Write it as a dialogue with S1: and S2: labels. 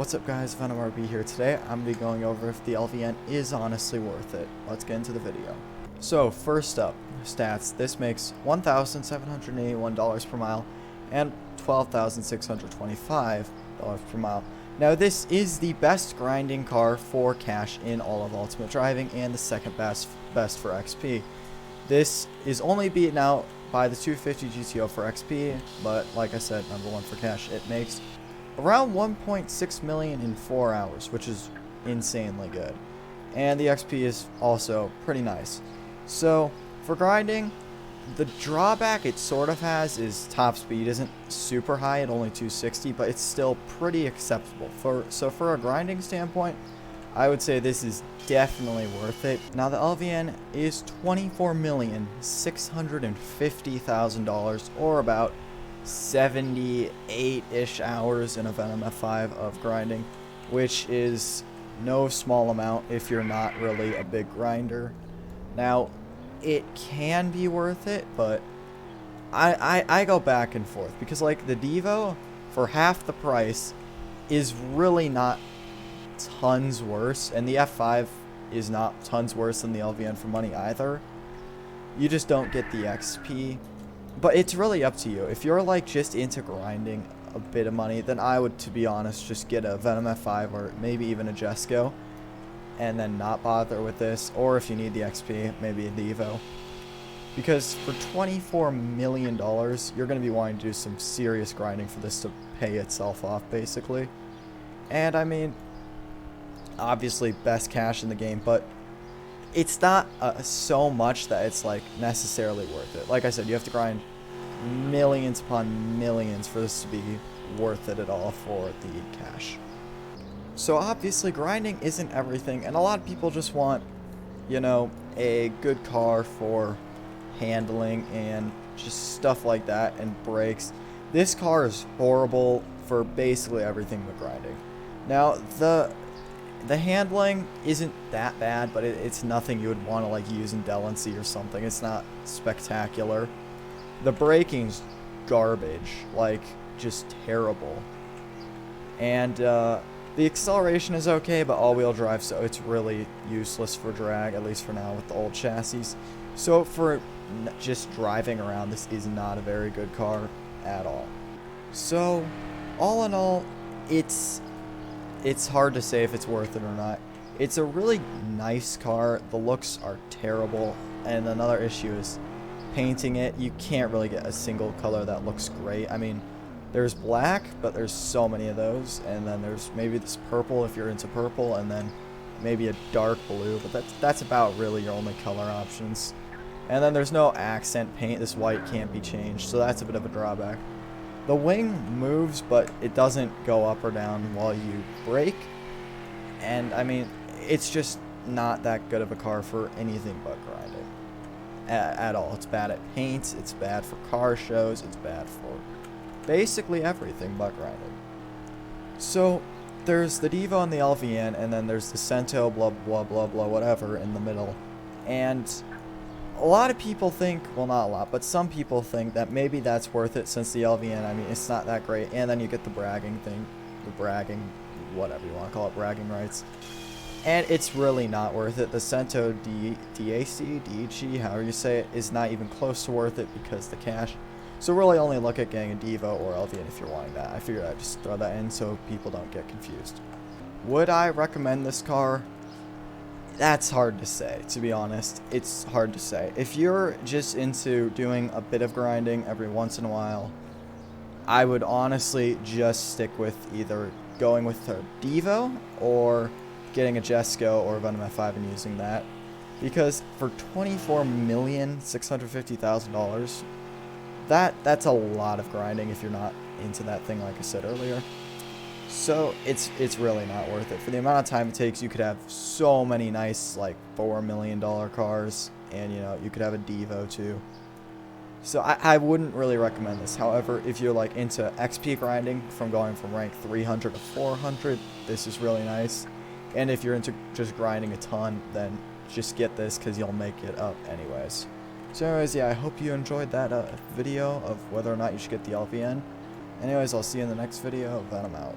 S1: What's up guys, Venom RB here. Today I'm going to be going over if the LVN is honestly worth it. Let's get into the video. So first up, stats. This makes $1,781 per mile and $12,625 per mile. Now this is the best grinding car for cash in all of Ultimate Driving and the second best for XP. This is only beaten out by the 250 GTO for XP, but like I said, number one for cash. It makes around 1.6 million in 4 hours, which is insanely good. And the XP is also pretty nice. So for grinding, the drawback it sort of has is top speed isn't super high at only 260, but it's still pretty acceptable. So for a grinding standpoint, I would say this is definitely worth it. Now the LVN is $24,650,000, or about 78-ish hours in a Venom F5 of grinding, which is no small amount if you're not really a big grinder. Now it can be worth it, but I go back and forth, because like the Divo for half the price is really not tons worse, and the F5 is not tons worse than the LVN for money either. You just don't get the XP. But it's really up to you. If you're like just into grinding a bit of money, then I would, to be honest, just get a Venom F5 or maybe even a Jesco and then not bother with this. Or if you need the XP, maybe a Divo. Because for $24 million, you're going to be wanting to do some serious grinding for this to pay itself off, basically. And I mean, obviously best cash in the game, but it's not so much that it's like necessarily worth it. Like I said, you have to grind millions upon millions for this to be worth it at all for the cash. So obviously grinding isn't everything, and a lot of people just want, you know, a good car for handling and just stuff like that, and brakes. This car is horrible for basically everything but grinding. Now the handling isn't that bad, but it's nothing you would want to like use in Delancey or something. It's not spectacular. The braking's garbage, like just terrible. And the acceleration is okay, but all-wheel drive, so it's really useless for drag, at least for now with the old chassis. So for just driving around, this is not a very good car at all. So all in all, it's hard to say if it's worth it or not. It's a really nice car. The looks are terrible. And another issue is painting it. You can't really get a single color that looks great. I mean, there's black, but there's so many of those. And then there's maybe this purple if you're into purple, and then maybe a dark blue. But that's about really your only color options. And then there's no accent paint. This white can't be changed, so that's a bit of a drawback. The wing moves, but it doesn't go up or down while you brake. And I mean, it's just not that good of a car for anything but grinding at all. It's bad at paint, it's bad for car shows, it's bad for basically everything but grinding. So there's the Divo and the LVN, and then there's the Cento, blah blah blah blah whatever in the middle. And a lot of people think, well, not a lot, but some people think that maybe that's worth it, since the LVN, I mean, it's not that great. And then you get the bragging thing, whatever you want to call it, bragging rights. And it's really not worth it. The Cento DAC, however you say it, is not even close to worth it because the cash. So really only look at getting a Divo or LVN if you're wanting that. I figured I'd just throw that in so people don't get confused. Would I recommend this car? That's hard to say, to be honest. It's hard to say. If you're just into doing a bit of grinding every once in a while, I would honestly just stick with either going with a Divo or getting a Jesco or a Venom F5 and using that. Because for $24,650,000, that's a lot of grinding if you're not into that thing, like I said earlier. So it's really not worth it. For the amount of time it takes, you could have so many nice like $4 million cars, and you know, you could have a Divo too. So I wouldn't really recommend this. However, if you're like into XP grinding, from going from rank 300 to 400, this is really nice. And if you're into just grinding a ton, then just get this, because you'll make it up anyways. So anyways, yeah, I hope you enjoyed that video of whether or not you should get the LVN. Anyways, I'll see you in the next video. Venom out.